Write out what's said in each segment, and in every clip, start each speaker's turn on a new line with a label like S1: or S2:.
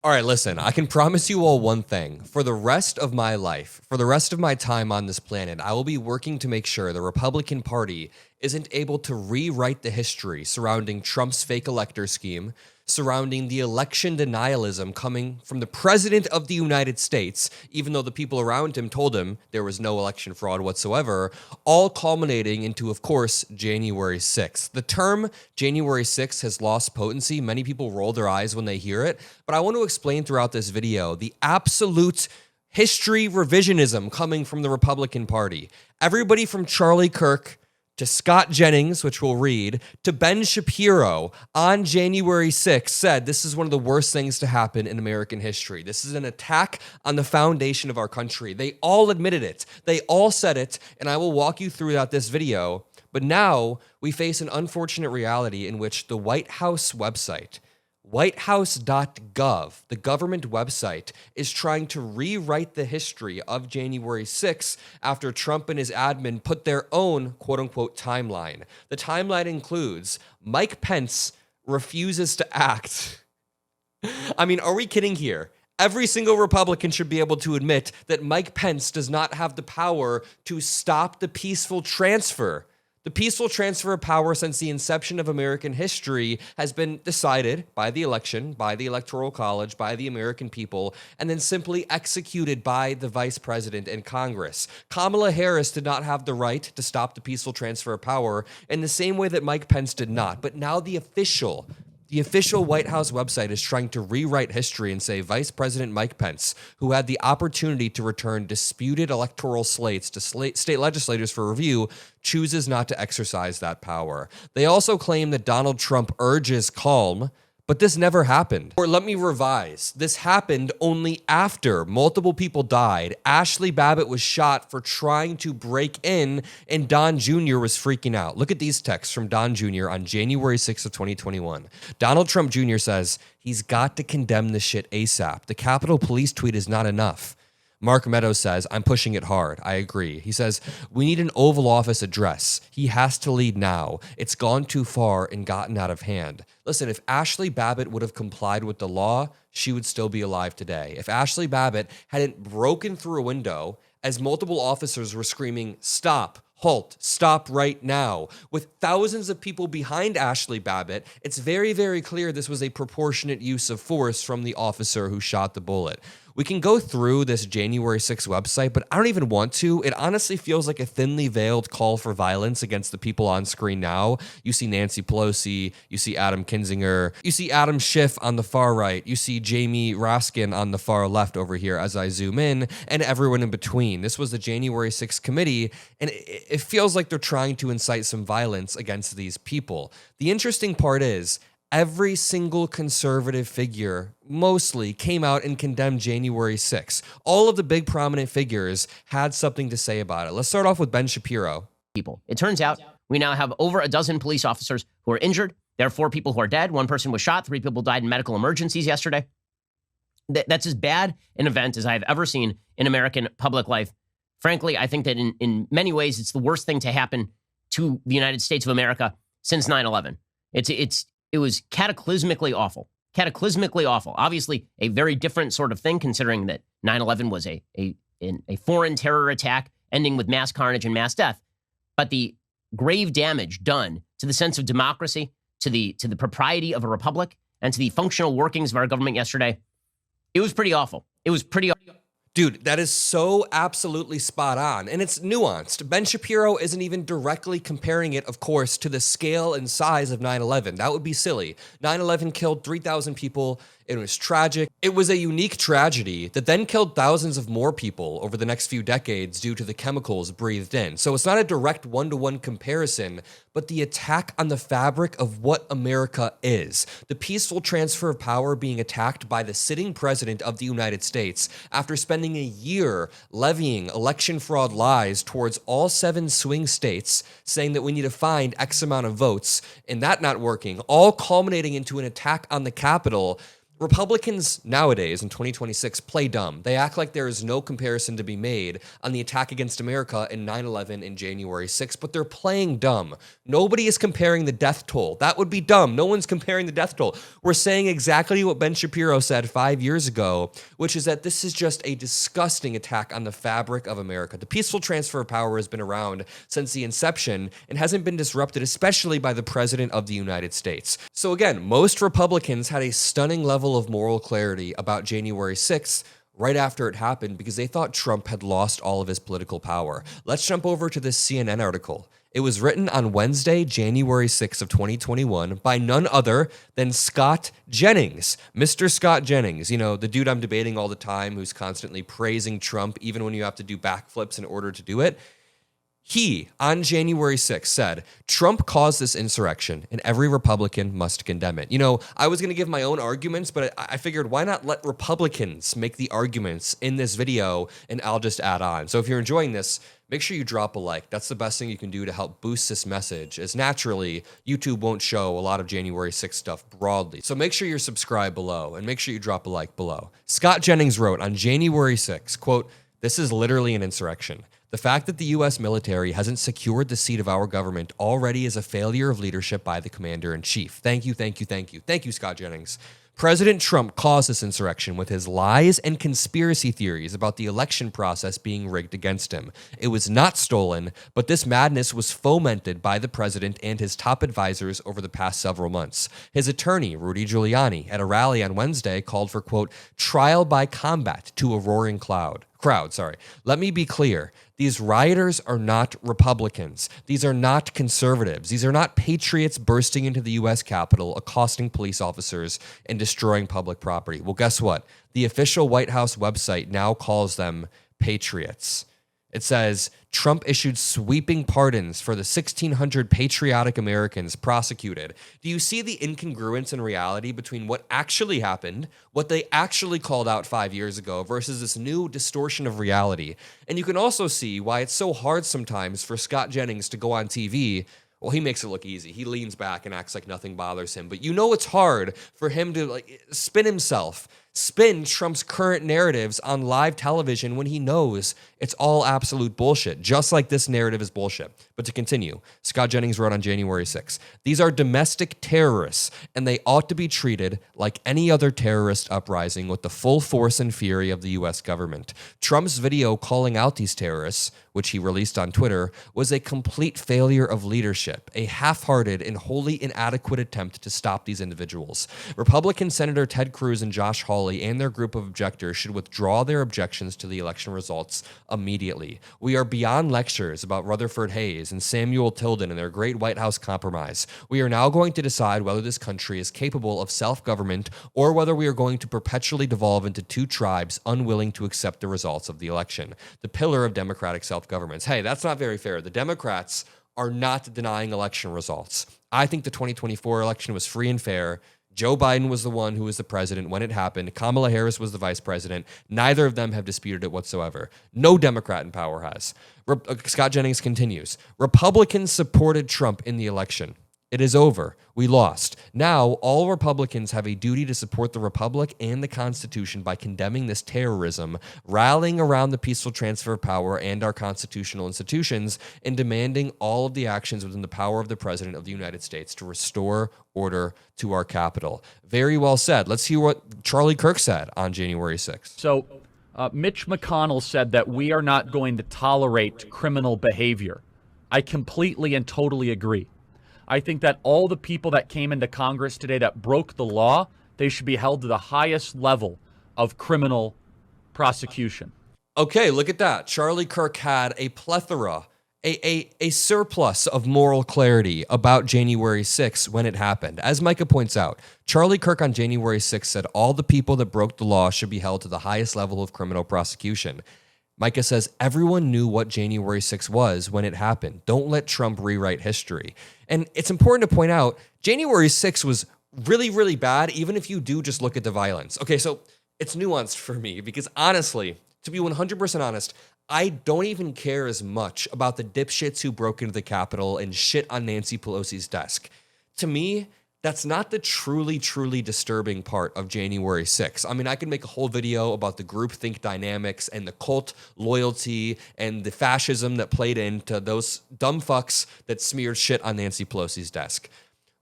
S1: All right, listen, I can promise you all one thing. For the rest of my life, for the rest of my time on this planet, I will be working to make sure the Republican Party isn't able to rewrite the history surrounding Trump's fake elector scheme, surrounding the election denialism coming from the President of the United States, even though the people around him told him there was no election fraud whatsoever, all culminating into, of course, January 6th. The term January 6th has lost potency. Many people roll their eyes when they hear it, but I want to explain throughout this video the absolute history revisionism coming from the Republican Party. Everybody from Charlie Kirk to Scott Jennings, which we'll read, to Ben Shapiro on January 6th said this is one of the worst things to happen in American history. This is an attack on the foundation of our country. They all admitted it. They all said it, and I will walk you through that this video. But now we face an unfortunate reality in which the White House website, whitehouse.gov, the government website, is trying to rewrite the history of January 6th after Trump and his admin put their own quote-unquote timeline. The timeline includes Mike Pence refuses to act. I mean, are we kidding here? Every single Republican should be able to admit that Mike Pence does not have the power to stop the peaceful transfer. The peaceful transfer of power since the inception of American history has been decided by the election, by the Electoral College, by the American people, and then simply executed by the Vice President and Congress. Kamala Harris did not have the right to stop the peaceful transfer of power in the same way that Mike Pence did not. But now the official White House website is trying to rewrite history and say Vice President Mike Pence, who had the opportunity to return disputed electoral slates to state legislators for review, chooses not to exercise that power. They also claim that Donald Trump urges calm, but this never happened. Or let me revise. This happened only after multiple people died. Ashley Babbitt was shot for trying to break in, and Don Jr. was freaking out. Look at these texts from Don Jr. on January 6th of 2021. Donald Trump Jr. says, he's got to condemn this shit ASAP. The Capitol Police tweet is not enough. Mark Meadows says, I'm pushing it hard. I agree. He says, we need an Oval Office address. He has to lead now. It's gone too far and gotten out of hand. Listen, if Ashley Babbitt would have complied with the law, she would still be alive today. If Ashley Babbitt hadn't broken through a window as multiple officers were screaming, stop, halt, stop right now. With thousands of people behind Ashley Babbitt, it's very, very clear this was a proportionate use of force from the officer who shot the bullet. We can go through this January 6th website, but I don't even want to. It honestly feels like a thinly veiled call for violence against the people on screen now. You see Nancy Pelosi, you see Adam Kinzinger, you see Adam Schiff on the far right, you see Jamie Raskin on the far left over here as I zoom in, and everyone in between. This was the January 6th committee, and it feels like they're trying to incite some violence against these people. The interesting part is, every single conservative figure mostly came out and condemned January 6th. All of the big prominent figures had something to say about it. Let's start off with Ben Shapiro.
S2: People. It turns out we now have over a dozen police officers who are injured. There are 4 people who are dead. 1 person was shot. 3 people died in medical emergencies yesterday. That's as bad an event as I've ever seen in American public life. Frankly, I think that in many ways, it's the worst thing to happen to the United States of America since 9/11. It was cataclysmically awful. Cataclysmically awful. Obviously, a very different sort of thing, considering that 9/11 was a foreign terror attack ending with mass carnage and mass death. But the grave damage done to the sense of democracy, to the propriety of a republic, and to the functional workings of our government yesterday, it was pretty awful. It was pretty awful.
S1: Dude, that is so absolutely spot on, and it's nuanced. Ben Shapiro isn't even directly comparing it, of course, to the scale and size of 9/11. That would be silly. 9/11 killed 3,000 people. It was tragic. It was a unique tragedy that then killed thousands of more people over the next few decades due to the chemicals breathed in. So it's not a direct one-to-one comparison, but the attack on the fabric of what America is. The peaceful transfer of power being attacked by the sitting president of the United States after spending a year levying election fraud lies towards all 7 swing states, saying that we need to find X amount of votes, and that not working, all culminating into an attack on the Capitol. Republicans nowadays in 2026 play dumb. They act like there is no comparison to be made on the attack against America in 9/11 and January 6th, but they're playing dumb. Nobody is comparing the death toll. That would be dumb. No one's comparing the death toll. We're saying exactly what Ben Shapiro said 5 years ago, which is that this is just a disgusting attack on the fabric of America. The peaceful transfer of power has been around since the inception and hasn't been disrupted, especially by the President of the United States. So again, most Republicans had a stunning level of moral clarity about January 6th right after it happened because they thought Trump had lost all of his political power. Let's jump over to this CNN article. It was written on Wednesday, January 6th of 2021 by none other than Scott Jennings. Mr. Scott Jennings, you know, the dude I'm debating all the time who's constantly praising Trump even when you have to do backflips in order to do it. He, on January 6th, said, Trump caused this insurrection and every Republican must condemn it. You know, I was going to give my own arguments, but I figured why not let Republicans make the arguments in this video and I'll just add on. So if you're enjoying this, make sure you drop a like. That's the best thing you can do to help boost this message, as naturally, YouTube won't show a lot of January 6th stuff broadly. So make sure you're subscribed below and make sure you drop a like below. Scott Jennings wrote on January 6th, quote, "This is literally an insurrection. The fact that the U.S. military hasn't secured the seat of our government already is a failure of leadership by the commander-in-chief. Thank you, thank you, thank you. Thank you, Scott Jennings. President Trump caused this insurrection with his lies and conspiracy theories about the election process being rigged against him. It was not stolen, but this madness was fomented by the president and his top advisors over the past several months. His attorney, Rudy Giuliani, at a rally on Wednesday called for, quote, trial by combat to a roaring crowd. Let me be clear. These rioters are not Republicans. These are not conservatives. These are not patriots bursting into the U.S. Capitol, accosting police officers, and destroying public property. Well, guess what? The official White House website now calls them patriots. It says, Trump issued sweeping pardons for the 1,600 patriotic Americans prosecuted. Do you see the incongruence in reality between what actually happened, what they actually called out 5 years ago, versus this new distortion of reality? And you can also see why it's so hard sometimes for Scott Jennings to go on TV. Well, he makes it look easy. He leans back and acts like nothing bothers him. But you know it's hard for him to spin Trump's current narratives on live television when he knows it's all absolute bullshit, just like this narrative is bullshit. But to continue, Scott Jennings wrote on January 6th, these are domestic terrorists, and they ought to be treated like any other terrorist uprising with the full force and fury of the U.S. government. Trump's video calling out these terrorists, which he released on Twitter, was a complete failure of leadership, a half-hearted and wholly inadequate attempt to stop these individuals. Republican Senator Ted Cruz and Josh Hawley and their group of objectors should withdraw their objections to the election results immediately. We are beyond lectures about Rutherford Hayes and Samuel Tilden and their great White House compromise. We are now going to decide whether this country is capable of self-government or whether we are going to perpetually devolve into two tribes unwilling to accept the results of the election. The pillar of democratic self-government. Hey, that's not very fair. The Democrats are not denying election results. I think the 2024 election was free and fair. Joe Biden was the one who was the president when it happened. Kamala Harris was the vice president. Neither of them have disputed it whatsoever. No Democrat in power has. Scott Jennings continues. Republicans supported Trump in the election. It is over. We lost. Now, all Republicans have a duty to support the Republic and the Constitution by condemning this terrorism, rallying around the peaceful transfer of power and our constitutional institutions, and demanding all of the actions within the power of the President of the United States to restore order to our capital. Very well said. Let's hear what Charlie Kirk said on January 6th.
S3: So, Mitch McConnell said that we are not going to tolerate criminal behavior. I completely and totally agree. I think that all the people that came into Congress today that broke the law, they should be held to the highest level of criminal prosecution.
S1: Okay, look at that. Charlie Kirk had a plethora, a surplus of moral clarity about January 6th when it happened. As Micah points out, Charlie Kirk on January 6th said all the people that broke the law should be held to the highest level of criminal prosecution. Micah says everyone knew what January 6th was when it happened. Don't let Trump rewrite history. And it's important to point out, January 6th was really, really bad, even if you do just look at the violence. Okay, so it's nuanced for me because honestly, to be 100% honest, I don't even care as much about the dipshits who broke into the Capitol and shit on Nancy Pelosi's desk. To me, That's not the truly disturbing part of January 6th. I mean, I could make a whole video about the groupthink dynamics and the cult loyalty and the fascism that played into those dumb fucks that smeared shit on Nancy Pelosi's desk.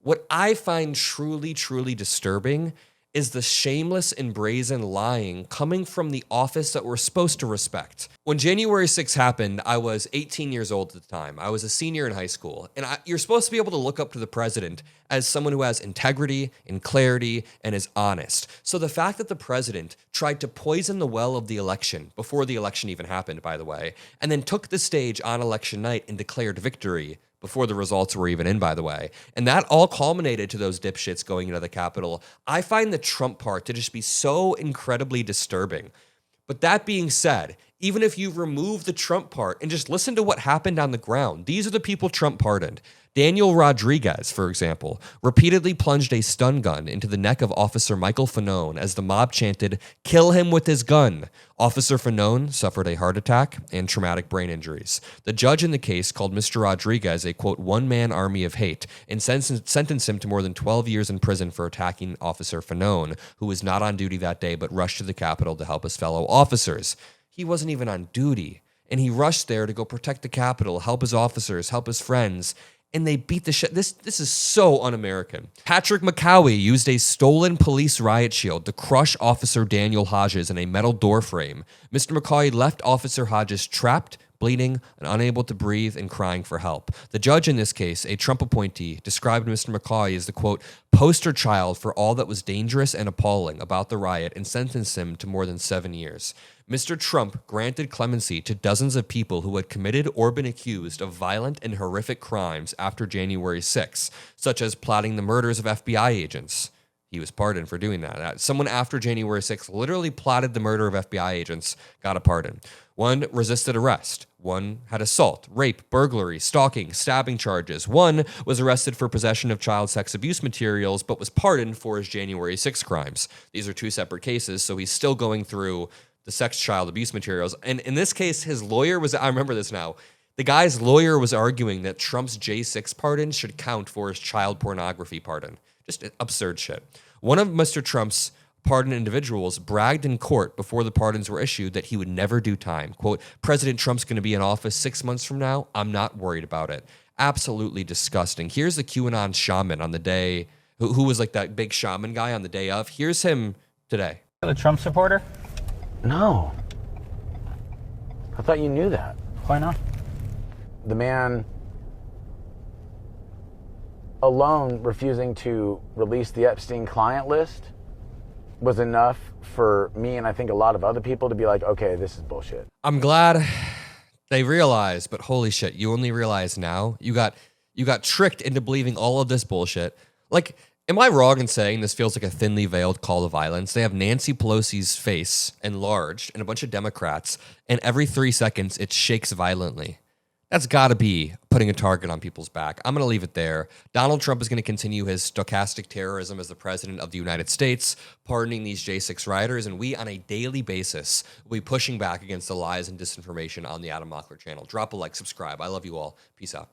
S1: What I find truly disturbing is the shameless and brazen lying coming from the office that we're supposed to respect. When January 6th happened, I was 18 years old at the time. I was a senior in high school. And you're supposed to be able to look up to the president as someone who has integrity and clarity and is honest. So the fact that the president tried to poison the well of the election, before the election even happened, by the way, and then took the stage on election night and declared victory before the results were even in, by the way. And that all culminated to those dipshits going into the Capitol. I find the Trump part to just be so incredibly disturbing. But that being said, even if you remove the Trump part and just listen to what happened on the ground, these are the people Trump pardoned. Daniel Rodriguez, for example, repeatedly plunged a stun gun into the neck of Officer Michael Fanone as the mob chanted, "Kill him with his gun." Officer Fanone suffered a heart attack and traumatic brain injuries. The judge in the case called Mr. Rodriguez a, quote, one-man army of hate and sentenced him to more than 12 years in prison for attacking Officer Fanone, who was not on duty that day but rushed to the Capitol to help his fellow officers. He wasn't even on duty, and he rushed there to go protect the Capitol, help his officers, help his friends, and they beat the shit. This is so un-American. Patrick McCowie used a stolen police riot shield to crush Officer Daniel Hodges in a metal door frame. Mr. McCowie left Officer Hodges trapped, bleeding, and unable to breathe and crying for help. The judge in this case, a Trump appointee, described Mr. McCowie as the, quote, poster child for all that was dangerous and appalling about the riot and sentenced him to more than 7 years. Mr. Trump granted clemency to dozens of people who had committed or been accused of violent and horrific crimes after January 6th, such as plotting the murders of FBI agents. He was pardoned for doing that. Someone after January 6th literally plotted the murder of FBI agents, got a pardon. One resisted arrest. One had assault, rape, burglary, stalking, stabbing charges. One was arrested for possession of child sex abuse materials, but was pardoned for his January 6th crimes. These are two separate cases, so he's still going through the sex child abuse materials. And in this case, his lawyer was, I remember this now, the guy's lawyer was arguing that Trump's J6 pardon should count for his child pornography pardon. Just absurd shit. One of Mr. Trump's pardoned individuals bragged in court before the pardons were issued that he would never do time. Quote, President Trump's going to be in office 6 months from now. I'm not worried about it. Absolutely disgusting. Here's the QAnon shaman on the day, who was like that big shaman guy on the day of. Here's him today.
S4: A Trump supporter?
S5: No. I thought you knew that.
S4: Why not?
S5: The man alone refusing to release the Epstein client list was enough for me and I think a lot of other people to be like, okay, this is bullshit.
S1: I'm glad they realized, but holy shit, you only realize now? You got tricked into believing all of this bullshit. Like, am I wrong in saying this feels like a thinly veiled call to violence? They have Nancy Pelosi's face enlarged and a bunch of Democrats, and every 3 seconds it shakes violently. That's got to be putting a target on people's back. I'm going to leave it there. Donald Trump is going to continue his stochastic terrorism as the president of the United States, pardoning these J6 rioters, and we, on a daily basis, will be pushing back against the lies and disinformation on the Adam Mockler channel. Drop a like, subscribe. I love you all. Peace out.